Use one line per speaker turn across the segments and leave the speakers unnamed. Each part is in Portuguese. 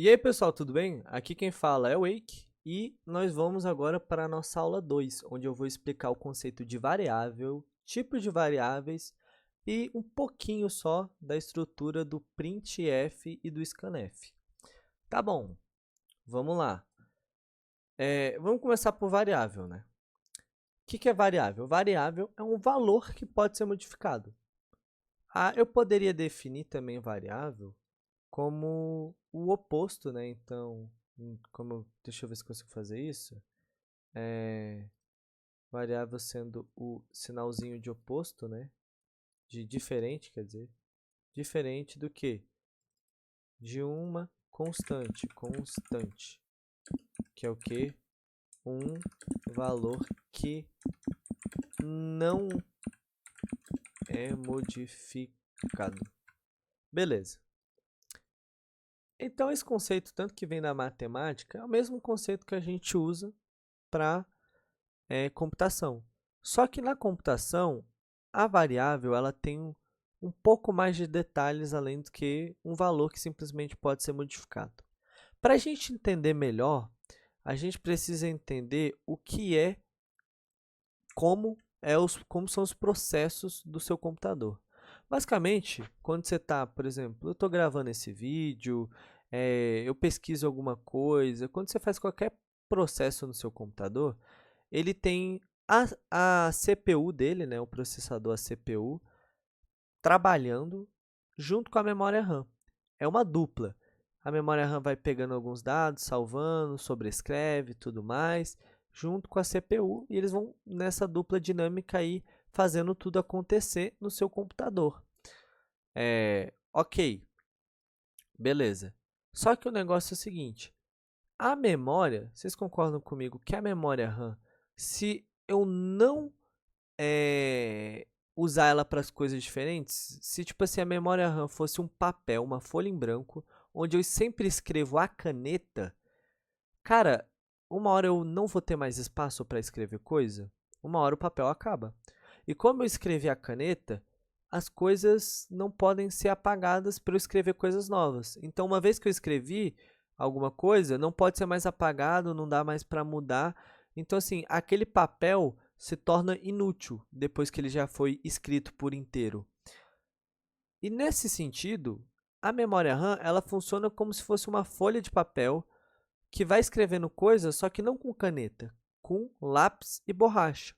E aí, pessoal, tudo bem? Aqui quem fala é o Wake e nós vamos agora para a nossa aula 2, onde eu vou explicar o conceito de variável, tipos de variáveis e um pouquinho só da estrutura do printf e do scanf. Tá bom, vamos lá. Vamos começar por variável, né? O que é variável? Variável é um valor que pode ser modificado. Eu poderia definir também variável como o oposto, né? Então, deixa eu ver se consigo fazer isso. Variável sendo o sinalzinho de oposto, né? De diferente, quer dizer, diferente do que? De uma constante, que é o que? Um valor que não é modificado. Beleza. Então, esse conceito, tanto que vem da matemática, é o mesmo conceito que a gente usa para computação. Só que na computação, a variável ela tem um pouco mais de detalhes além do que um valor que simplesmente pode ser modificado. Para a gente entender melhor, a gente precisa entender o que como são os processos do seu computador. Basicamente, quando você está, por exemplo, eu estou gravando esse vídeo, eu pesquiso alguma coisa, quando você faz qualquer processo no seu computador, ele tem a CPU dele, né, o processador, a CPU, trabalhando junto com a memória RAM. É uma dupla. A memória RAM vai pegando alguns dados, salvando, sobrescreve e tudo mais, junto com a CPU, e eles vão nessa dupla dinâmica aí, fazendo tudo acontecer no seu computador. Ok, beleza. Só que o negócio é o seguinte, a memória, vocês concordam comigo que a memória RAM, se eu não usar ela para as coisas diferentes, se tipo assim a memória RAM fosse um papel, uma folha em branco, onde eu sempre escrevo a caneta, cara, uma hora eu não vou ter mais espaço para escrever coisa, uma hora o papel acaba. E como eu escrevi a caneta, as coisas não podem ser apagadas para eu escrever coisas novas. Então, uma vez que eu escrevi alguma coisa, não pode ser mais apagado, não dá mais para mudar. Então, assim, aquele papel se torna inútil depois que ele já foi escrito por inteiro. E nesse sentido, a memória RAM ela funciona como se fosse uma folha de papel que vai escrevendo coisas, só que não com caneta, com lápis e borracha.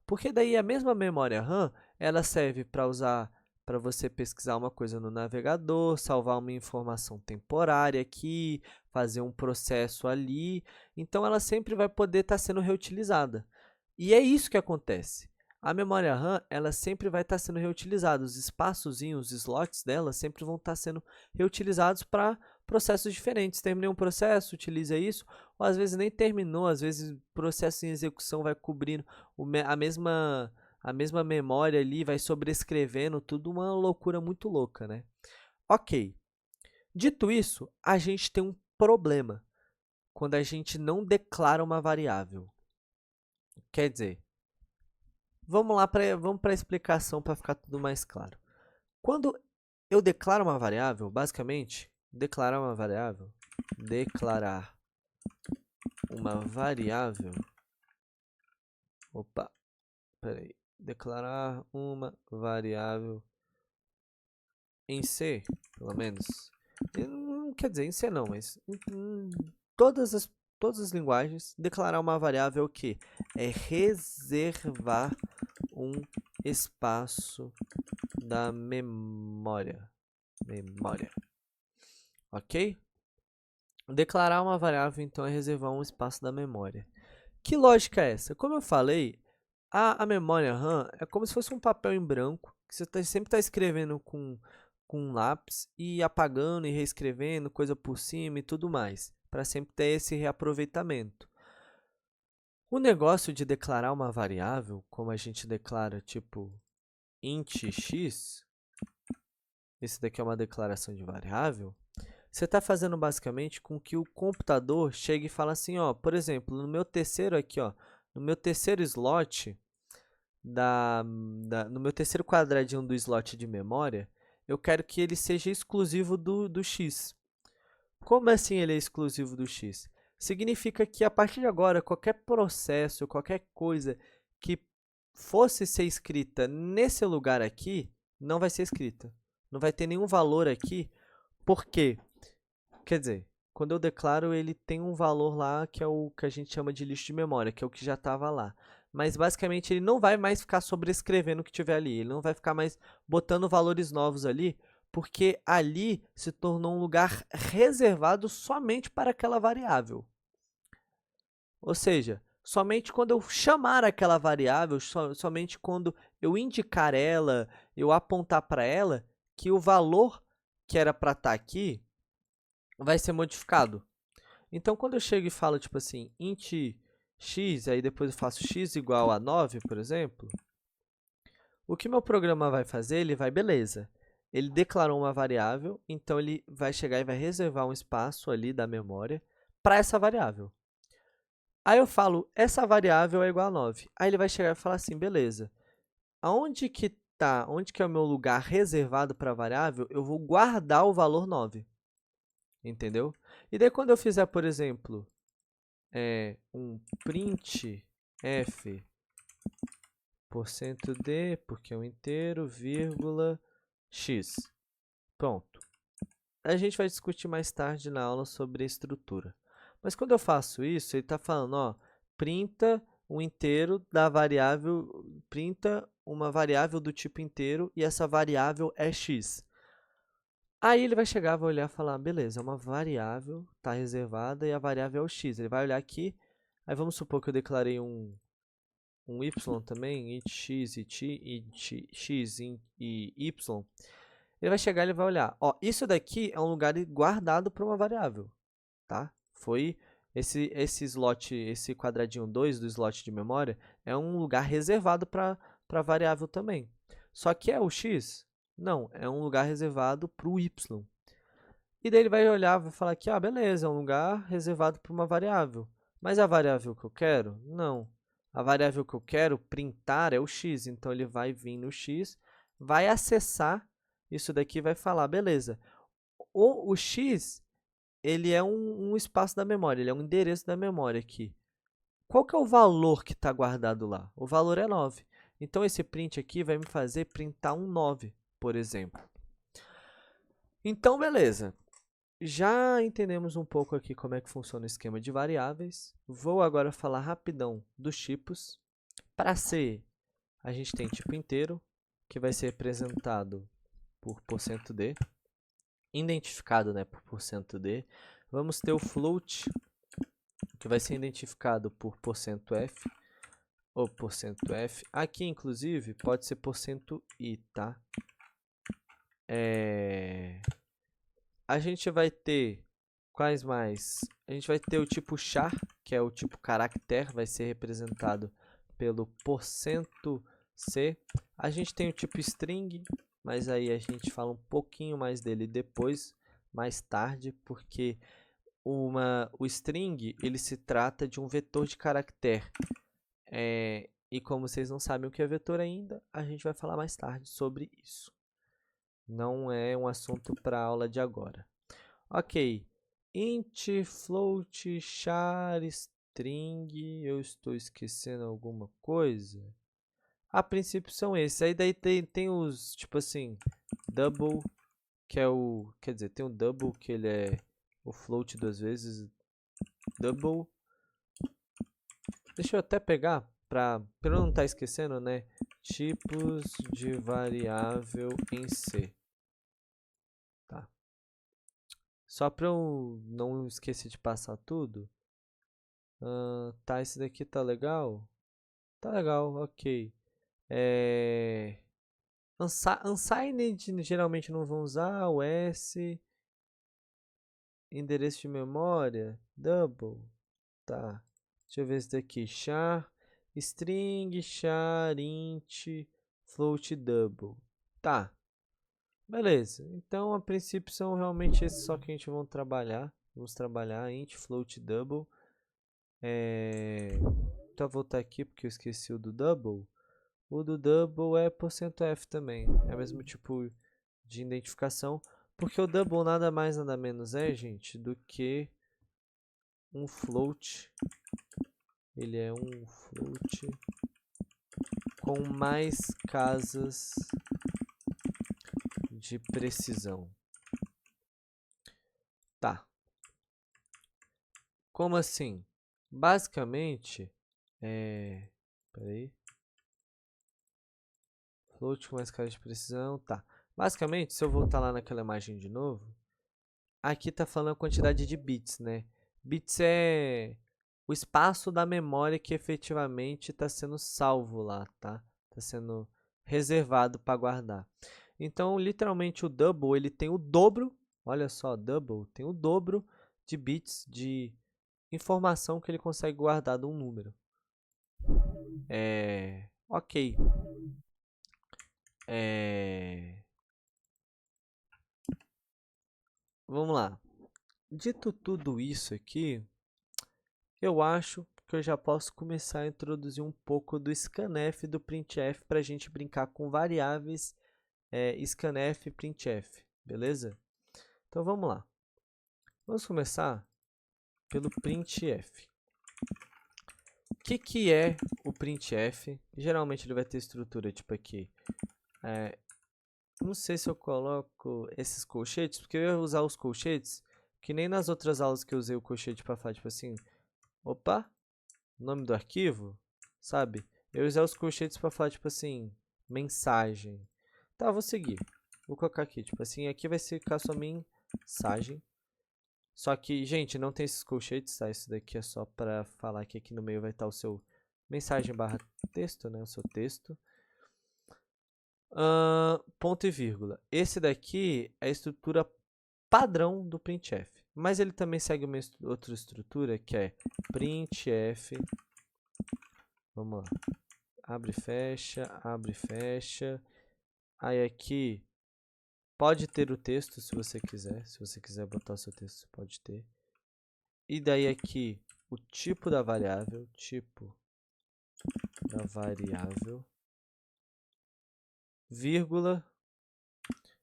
Porque daí a mesma memória RAM, ela serve para usar para você pesquisar uma coisa no navegador, salvar uma informação temporária aqui, fazer um processo ali. Então ela sempre vai poder estar sendo reutilizada. E é isso que acontece. A memória RAM, ela sempre vai estar sendo reutilizada. Os espaçozinhos, os slots dela sempre vão estar sendo reutilizados para processos diferentes. Terminei um processo, utiliza isso, ou às vezes nem terminou, às vezes o processo em execução vai cobrindo a mesma memória ali, vai sobrescrevendo, tudo uma loucura muito louca, né? Ok. Dito isso, a gente tem um problema quando a gente não declara uma variável. Quer dizer, vamos para a explicação para ficar tudo mais claro. Quando eu declaro uma variável, basicamente, declarar uma variável, opa, peraí, declarar uma variável em C, pelo menos, não quer dizer em C não, mas em todas as linguagens, declarar uma variável é o quê? É reservar um espaço da memória. Ok? Declarar uma variável, então, é reservar um espaço da memória. Que lógica é essa? Como eu falei, a memória RAM é como se fosse um papel em branco, que você sempre está escrevendo com um lápis e apagando e reescrevendo coisa por cima e tudo mais, para sempre ter esse reaproveitamento. O negócio de declarar uma variável, como a gente declara tipo int x, esse daqui é uma declaração de variável, você está fazendo basicamente com que o computador chegue e fale assim, ó, por exemplo, no meu terceiro aqui, ó, no meu terceiro slot, no meu terceiro quadradinho do slot de memória, eu quero que ele seja exclusivo do x. Como assim ele é exclusivo do x? Significa que a partir de agora, qualquer processo, qualquer coisa que fosse ser escrita nesse lugar aqui, não vai ser escrita. Não vai ter nenhum valor aqui. Por quê? Quer dizer, quando eu declaro, ele tem um valor lá que é o que a gente chama de lixo de memória, que é o que já estava lá. Mas basicamente ele não vai mais ficar sobrescrevendo o que tiver ali. Ele não vai ficar mais botando valores novos ali, porque ali se tornou um lugar reservado somente para aquela variável. Ou seja, somente quando eu chamar aquela variável, somente quando eu indicar ela, eu apontar para ela, que o valor que era para estar aqui vai ser modificado. Então, quando eu chego e falo, tipo assim, int x, aí depois eu faço x igual a 9, por exemplo, o que meu programa vai fazer, ele vai, beleza, ele declarou uma variável, então ele vai chegar e vai reservar um espaço ali da memória para essa variável. Aí eu falo, essa variável é igual a 9. Aí ele vai chegar e falar assim, beleza, onde que é o meu lugar reservado para a variável, eu vou guardar o valor 9. Entendeu? E daí quando eu fizer, por exemplo, um print f %d, porque é um inteiro, vírgula, x. Pronto. A gente vai discutir mais tarde na aula sobre a estrutura. Mas quando eu faço isso, ele está falando, ó, printa um inteiro da variável, printa uma variável do tipo inteiro e essa variável é x. Aí ele vai chegar, vai olhar e falar, beleza, é uma variável, está reservada e a variável é o x. Ele vai olhar aqui, aí vamos supor que eu declarei um y também, int x, int x e y. Ele vai chegar e ele vai olhar, ó, isso daqui é um lugar guardado para uma variável, tá? Foi esse slot, esse quadradinho 2 do slot de memória, é um lugar reservado para a variável também. Só que é o x? Não, é um lugar reservado para o y. E daí ele vai olhar e vai falar que, ah, beleza, é um lugar reservado para uma variável. Mas a variável que eu quero? Não. A variável que eu quero printar é o x, então ele vai vir no x, vai acessar isso daqui e vai falar, beleza, o x, ele é um espaço da memória, ele é um endereço da memória aqui. Qual que é o valor que está guardado lá? O valor é 9. Então, esse print aqui vai me fazer printar um 9, por exemplo. Então, beleza. Já entendemos um pouco aqui como é que funciona o esquema de variáveis. Vou agora falar rapidão dos tipos. Para C, a gente tem tipo inteiro, que vai ser representado por %d, identificado, né, por %d. Vamos ter o float, que vai ser identificado por %f ou %f. Aqui, inclusive, pode ser %i, tá? A gente vai ter quais mais? A gente vai ter o tipo char, que é o tipo caractere, vai ser representado pelo %c. A gente tem o tipo string, mas aí a gente fala um pouquinho mais dele depois, mais tarde, porque o string ele se trata de um vetor de caractere. E como vocês não sabem o que é vetor ainda, a gente vai falar mais tarde sobre isso. Não é um assunto para a aula de agora. Ok, int, float, char, string, eu estou esquecendo alguma coisa? A princípio são esses, aí daí tem os, tipo assim, double, que é o, quer dizer, tem o double, que ele é o float 2 vezes, double. Deixa eu até pegar, para eu não estar esquecendo, né, tipos de variável em C. Tá. Só para eu não esquecer de passar tudo. Tá, esse daqui tá legal? Tá legal, ok. Unsigned geralmente não vão usar. O S. Endereço de memória. Double. Tá. Deixa eu ver esse daqui. Char. String, char, int, float, double. Tá. Beleza. Então, a princípio, são realmente esses só que a gente vai trabalhar. Vamos trabalhar int, float, double. Então, vou voltar aqui porque eu esqueci o do double. O do double é %f também. É o mesmo tipo de identificação. Porque o double nada mais nada menos é, gente, do que um float. Ele é um float com mais casas de precisão. Tá. Como assim? Basicamente, peraí. Float com mais casas de precisão, tá. Basicamente, se eu voltar lá naquela imagem de novo, aqui tá falando a quantidade de bits, né? Bits é o espaço da memória que efetivamente está sendo salvo lá, tá? Está sendo reservado para guardar. Então, literalmente, o double, ele tem o dobro, olha só, double, tem o dobro de bits de informação que ele consegue guardar de um número. Ok. Vamos lá. Dito tudo isso aqui, eu acho que eu já posso começar a introduzir um pouco do scanf e do printf para a gente brincar com variáveis scanf e printf, beleza? Então vamos lá. Vamos começar pelo printf. O que é o printf? Geralmente ele vai ter estrutura tipo aqui. Não sei se eu coloco esses colchetes, porque eu ia usar os colchetes, que nem nas outras aulas que eu usei o colchete para falar, tipo assim, opa, nome do arquivo, sabe? Eu ia usar os colchetes para falar, tipo assim, mensagem. Tá, vou seguir. Vou colocar aqui, tipo assim, aqui vai ficar só mensagem. Só que, gente, não tem esses colchetes, tá? Isso daqui é só para falar que aqui no meio vai estar o seu mensagem barra texto, né? O seu texto. Ponto e vírgula. Esse daqui é a estrutura padrão do printf. Mas ele também segue uma outra estrutura que é printf. Vamos lá. Abre e fecha. Aí aqui pode ter o texto se você quiser. Se você quiser botar o seu texto, você pode ter. E daí aqui o tipo da variável. Vírgula.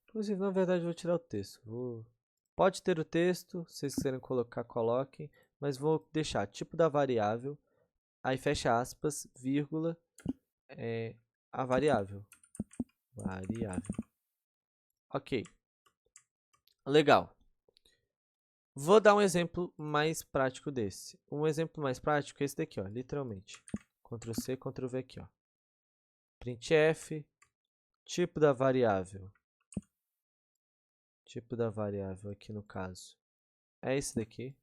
Inclusive, na verdade, eu vou tirar o texto. Pode ter o texto, se vocês quiserem colocar, coloquem. Mas vou deixar tipo da variável. Aí fecha aspas, vírgula, a variável. Ok. Legal. Vou dar um exemplo mais prático desse. Um exemplo mais prático é esse daqui, ó, literalmente. Ctrl C, Ctrl V aqui, ó. Printf, tipo da variável. Tipo da variável aqui no caso. É esse daqui.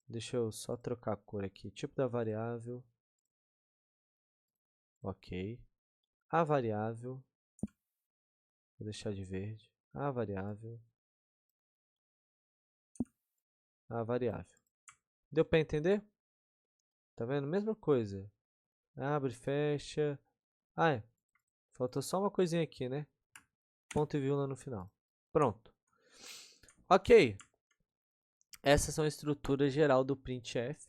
Deixa eu só trocar a cor aqui. Tipo da variável. Ok. A variável. Vou deixar de verde. A variável. A variável. Deu para entender? Tá vendo? Mesma coisa. Abre, fecha. Faltou só uma coisinha aqui, né? Ponto e vírgula no final. Pronto. Ok. Essas são a estrutura geral do printf.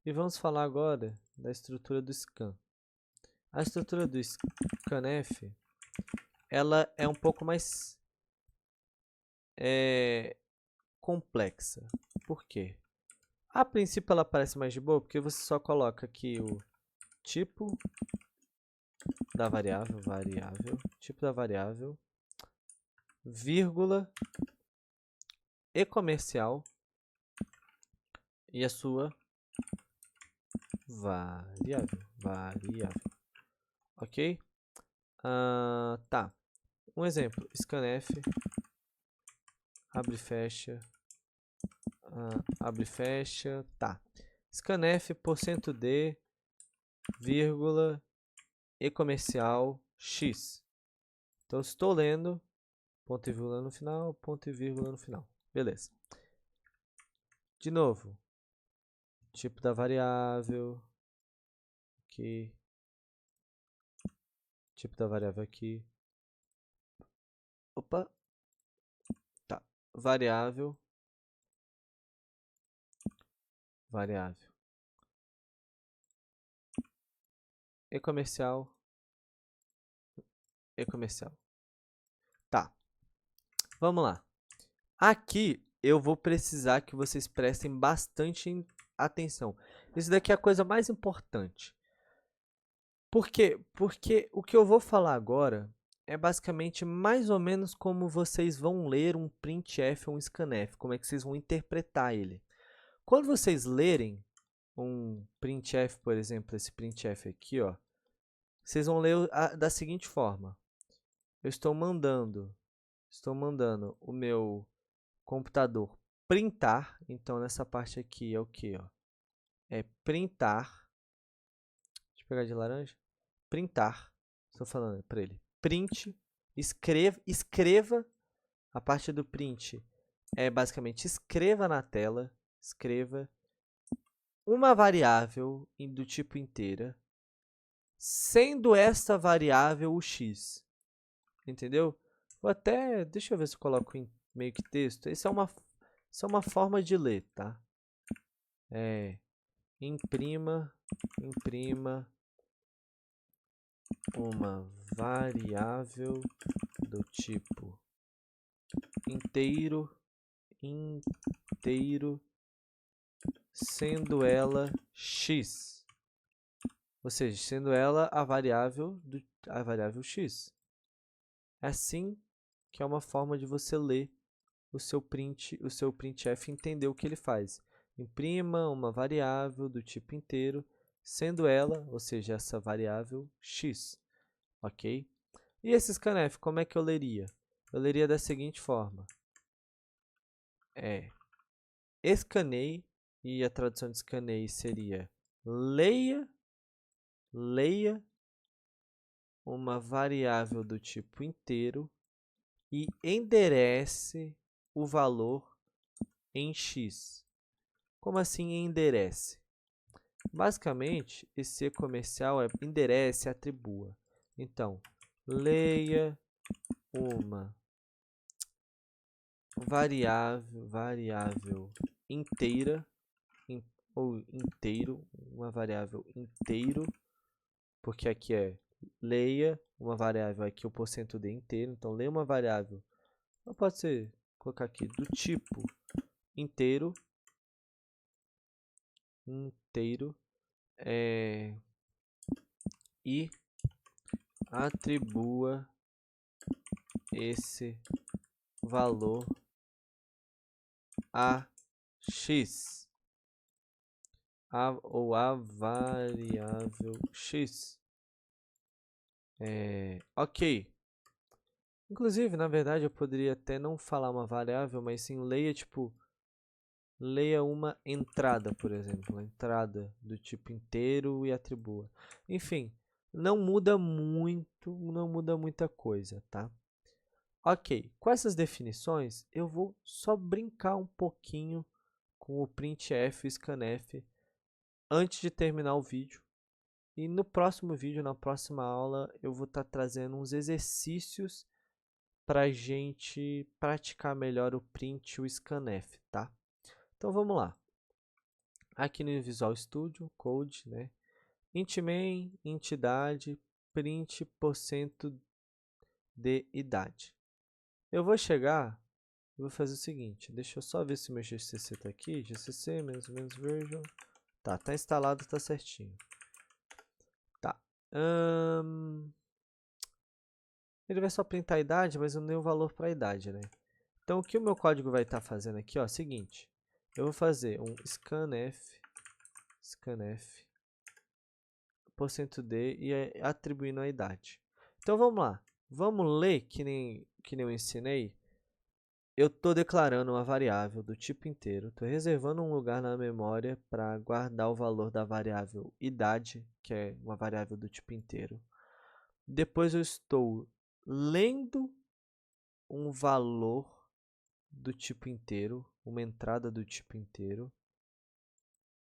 E vamos falar agora da estrutura do scan. A estrutura do scanf, ela é um pouco mais complexa. Por quê? A princípio ela parece mais de boa, porque você só coloca aqui o tipo da variável, tipo da variável, vírgula e comercial e a sua variável. Ok? Tá. Um exemplo, scanf, abre e fecha, tá. Scanf %d, vírgula e comercial x. Então, estou lendo, ponto e vírgula no final, ponto e vírgula no final. Beleza. De novo, tipo da variável, aqui, tipo da variável aqui. Opa, tá. Variável. E comercial. Tá. Vamos lá. Aqui eu vou precisar que vocês prestem bastante atenção. Isso daqui é a coisa mais importante. Por quê? Porque o que eu vou falar agora é basicamente mais ou menos como vocês vão ler um printf ou um scanf, como é que vocês vão interpretar ele. Quando vocês lerem um printf, por exemplo, esse printf aqui, ó, vocês vão ler da seguinte forma. Eu estou mandando o meu computador printar, então nessa parte aqui é o que, ó? É printar. Deixa eu pegar de laranja. Printar. Estou falando para ele. Print, escreva. A parte do print é basicamente escreva na tela, escreva uma variável do tipo inteira, sendo esta variável o x. Entendeu? Vou até, deixa eu ver se eu coloco em meio que texto. Isso é uma forma de ler, tá? Imprima uma variável do tipo inteiro, sendo ela x. Ou seja, sendo ela a variável x. É assim que é uma forma de você ler o seu printf e entender o que ele faz. Imprima uma variável do tipo inteiro, sendo ela, ou seja, essa variável x, ok? E esse scanf, como é que eu leria? Eu leria da seguinte forma. Escaneie, e a tradução de escaneie seria leia uma variável do tipo inteiro e enderece o valor em x. Como assim enderece? Basicamente, esse comercial é enderece, atribua. Então, leia uma variável inteira, ou inteiro, uma variável inteiro, porque aqui é leia uma variável, aqui o %d inteiro, então leia uma variável, não pode ser, colocar aqui, do tipo inteiro, e atribua esse valor a x, ou a variável x. Ok. Inclusive, na verdade, eu poderia até não falar uma variável, mas sim leia, tipo, leia uma entrada, por exemplo, uma entrada do tipo inteiro e atribua. Enfim, não muda muito, não muda muita coisa, tá? Ok, com essas definições, eu vou só brincar um pouquinho com o printf e o scanf antes de terminar o vídeo. E no próximo vídeo, na próxima aula, eu vou estar trazendo uns exercícios para a gente praticar melhor o print e o scanf, tá? Então vamos lá. Aqui no Visual Studio Code, né? Int main, entidade, print % de idade. Eu vou chegar e vou fazer o seguinte, deixa eu só ver se meu GCC está aqui, GCC, menos version, tá instalado, tá certinho. Tá, ele vai só printar a idade, mas eu não dei o valor para a idade, né? Então o que o meu código vai estar fazendo aqui, ó, é o seguinte, eu vou fazer um scanf %d e atribuindo a idade. Então vamos lá, vamos ler que nem eu ensinei. Eu estou declarando uma variável do tipo inteiro, estou reservando um lugar na memória para guardar o valor da variável idade, que é uma variável do tipo inteiro. Depois eu estou lendo um valor do tipo inteiro, uma entrada do tipo inteiro,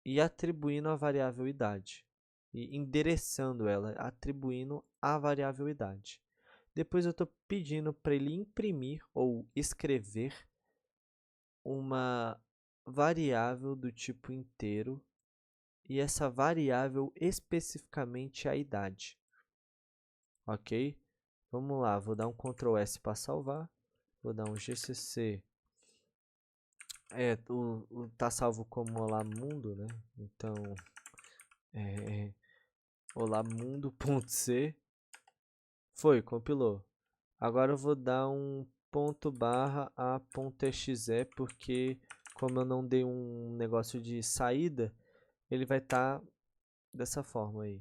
e atribuindo a variável idade, e endereçando ela, atribuindo a variável idade. Depois eu estou pedindo para ele imprimir ou escrever uma variável do tipo inteiro, e essa variável especificamente a idade. Ok? Vamos lá, vou dar um Ctrl S para salvar. vou dar um GCC, tá salvo como olá mundo, né? Então, olá mundo.c, foi, compilou. Agora eu vou dar um ponto barra a.exe, porque como eu não dei um negócio de saída, ele vai estar dessa forma aí.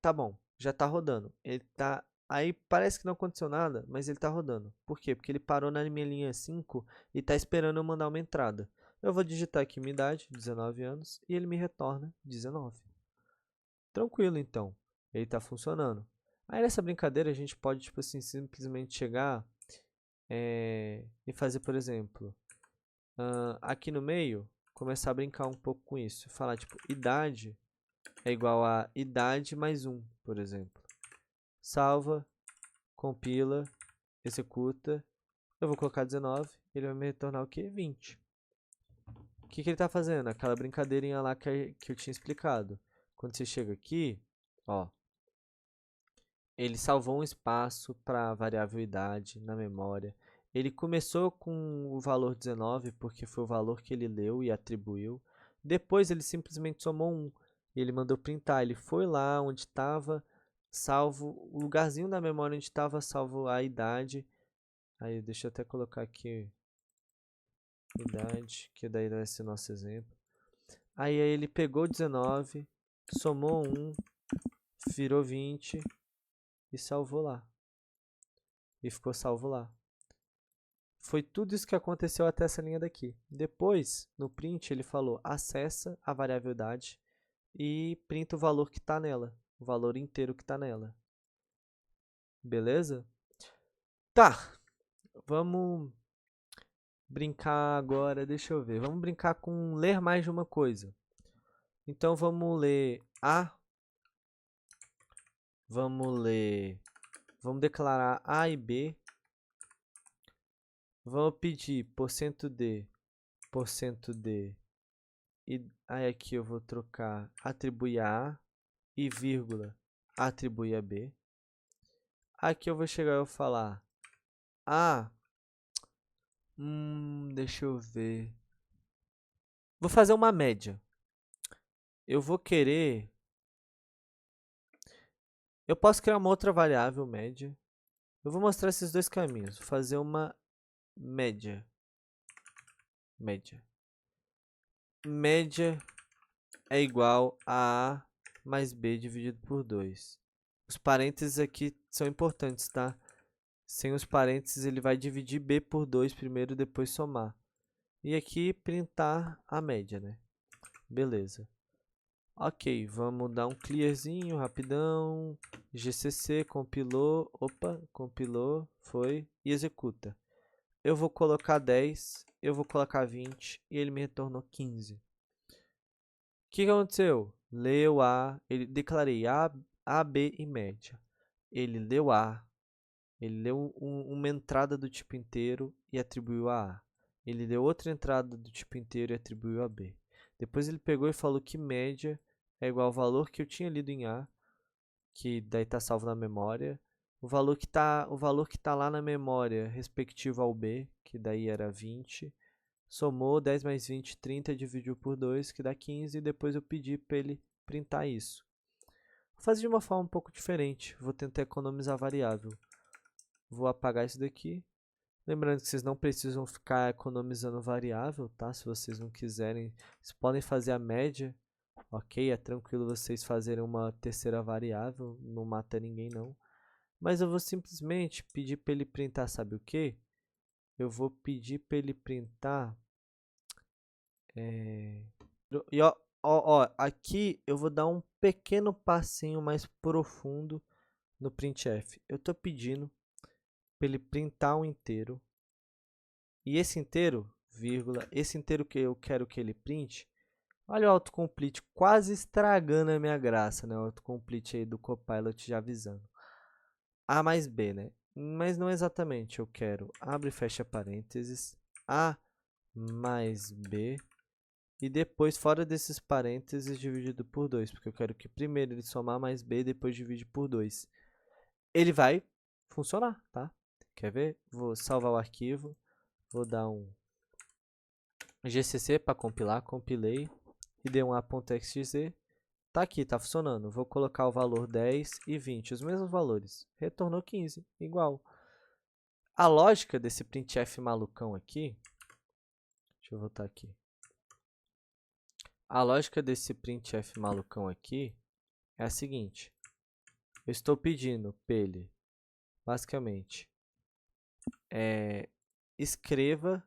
Tá bom, já tá rodando. Ele tá. Aí parece que não aconteceu nada, mas ele tá rodando. Por quê? Porque ele parou na minha linha 5 e tá esperando eu mandar uma entrada. Eu vou digitar aqui minha idade, 19 anos, e ele me retorna 19. Tranquilo então, ele tá funcionando. Aí nessa brincadeira a gente pode, tipo assim, simplesmente chegar e fazer, por exemplo, aqui no meio, começar a brincar um pouco com isso. Falar, tipo, idade é igual a idade mais 1, por exemplo. Salva, compila, executa. Eu vou colocar 19, ele vai me retornar o quê? 20. O que ele está fazendo? Aquela brincadeirinha lá que eu tinha explicado. Quando você chega aqui, ó, ele salvou um espaço para a variável idade na memória. Ele começou com o valor 19, porque foi o valor que ele leu e atribuiu. Depois ele simplesmente somou 1. Ele mandou printar. Ele foi lá onde estava salvo, o lugarzinho da memória onde estava salvo a idade. Aí deixa eu até colocar aqui idade, que daí vai ser nosso exemplo. Aí ele pegou 19, somou 1, virou 20 e salvou lá. E ficou salvo lá. Foi tudo isso que aconteceu até essa linha daqui. Depois, no print, ele falou acessa a variável idade e printa o valor que está nela, o valor inteiro que está nela. Beleza? Tá, vamos brincar agora, deixa eu ver. Vamos brincar com ler mais de uma coisa. Então vamos ler A. Vamos declarar A e B. Vamos pedir %d, %d. E aí aqui eu vou trocar atribuir a A e vírgula atribuir a B. Aqui eu vou chegar e vou falar deixa eu ver. Vou fazer uma média. Eu vou querer... Eu posso criar uma outra variável média. Eu vou mostrar esses dois caminhos. Vou fazer uma média. Média é igual a A mais B dividido por 2. Os parênteses aqui são importantes, tá? Sem os parênteses, ele vai dividir B por 2 primeiro, depois somar. E aqui, printar a média, né? Beleza. Ok, vamos dar um clearzinho, rapidão. GCC, compilou. Opa, compilou, foi. E executa. Eu vou colocar 10, eu vou colocar 20 e ele me retornou 15. O que aconteceu? Leu A, declarei A, B e média. Ele leu A, ele leu uma entrada do tipo inteiro e atribuiu a A. Ele deu outra entrada do tipo inteiro e atribuiu a B. Depois ele pegou e falou que média é igual ao valor que eu tinha lido em A, que daí está salvo na memória. O valor que tá lá na memória respectivo ao B, que daí era 20. Somou 10 mais 20, 30, dividiu por 2, que dá 15. E depois eu pedi para ele printar isso. Vou fazer de uma forma um pouco diferente. Vou tentar economizar variável. Vou apagar isso daqui. Lembrando que vocês não precisam ficar economizando variável, tá? Se vocês não quiserem, vocês podem fazer a média, ok? É tranquilo vocês fazerem uma terceira variável, não mata ninguém não. Mas eu vou simplesmente pedir para ele printar, sabe o que? Eu vou pedir para ele printar... E ó, aqui eu vou dar um pequeno passinho mais profundo no printf. Eu estou pedindo para ele printar um inteiro. E esse inteiro, vírgula, esse inteiro que eu quero que ele printe, olha o autocomplete quase estragando a minha graça, né? O autocomplete aí do Copilot já avisando. A mais B, né? Mas não exatamente, eu quero, abre e fecha parênteses, A mais B, e depois, fora desses parênteses, dividido por 2, porque eu quero que primeiro ele somar mais B e depois divide por 2. Ele vai funcionar, tá? Quer ver? Vou salvar o arquivo. Vou dar um GCC para compilar. Compilei. E dei um a.xz. Tá aqui, tá funcionando. Vou colocar o valor 10 e 20, os mesmos valores. Retornou 15, igual. A lógica desse printf malucão aqui... Deixa eu voltar aqui. A lógica desse printf malucão aqui é a seguinte. Eu estou pedindo para ele, basicamente, escreva,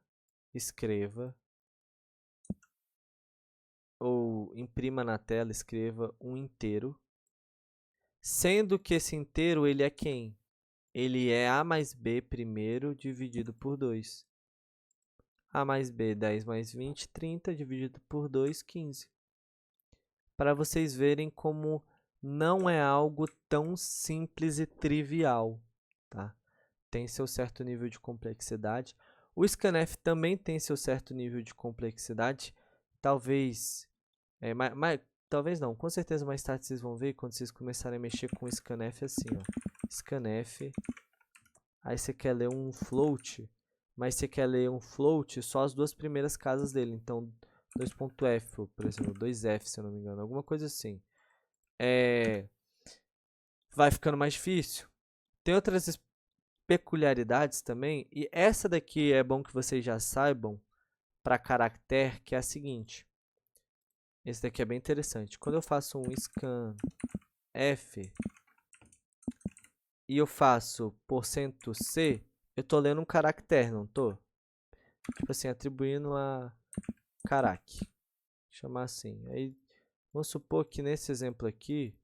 ou imprima na tela, escreva um inteiro, sendo que esse inteiro ele é quem? Ele é a mais b primeiro dividido por 2. A mais b, 10 mais 20, 30, dividido por 2, 15. Para vocês verem como não é algo tão simples e trivial, tá? Tem seu certo nível de complexidade. O scanf também tem seu certo nível de complexidade. Talvez, talvez não, com certeza mais tarde vocês vão ver quando vocês começarem a mexer com o scanf assim, ó. Scanf, aí você quer ler um float, mas você quer ler um float só as duas primeiras casas dele. Então, 2.f, por exemplo, 2f, se eu não me engano, alguma coisa assim. Vai ficando mais difícil. Tem outras peculiaridades também, e essa daqui é bom que vocês já saibam para caractere, que é a seguinte. Esse daqui é bem interessante. Quando eu faço um scanf e eu faço %c, eu tô lendo um caractere, não tô? Tipo assim, atribuindo a carac. Chamar assim. Aí, vamos supor que nesse exemplo aqui,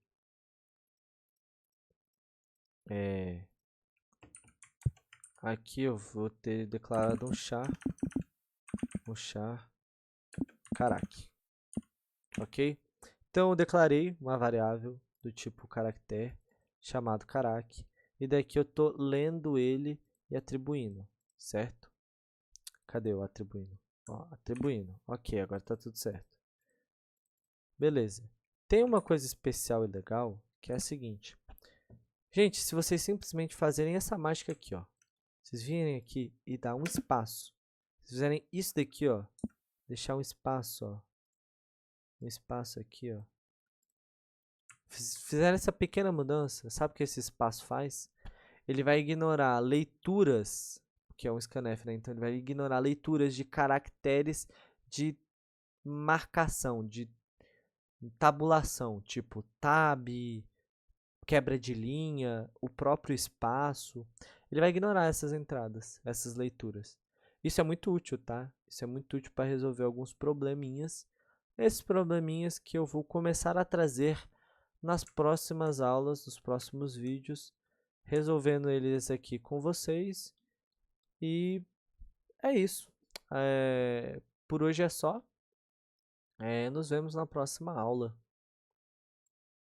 aqui eu vou ter declarado um char carac. Ok? Então, eu declarei uma variável do tipo caractere chamado carac. E daqui eu estou lendo ele e atribuindo, certo? Cadê o atribuindo? Ó, atribuindo. Ok, agora está tudo certo. Beleza. Tem uma coisa especial e legal, que é a seguinte. Gente, se vocês simplesmente fazerem essa mágica aqui, ó. Vocês virem aqui e dar um espaço. Se fizerem isso daqui, ó. Deixar um espaço, ó. Um espaço aqui, ó. Fizeram essa pequena mudança, sabe o que esse espaço faz? Ele vai ignorar leituras, que é um scanf, né? Então ele vai ignorar leituras de caracteres de marcação, de tabulação, tipo tab, quebra de linha, o próprio espaço. Ele vai ignorar essas entradas, essas leituras. Isso é muito útil, tá? Isso é muito útil para resolver alguns probleminhas. Esses probleminhas que eu vou começar a trazer nas próximas aulas, nos próximos vídeos, resolvendo eles aqui com vocês. E é isso. Por hoje é só. Nos vemos na próxima aula.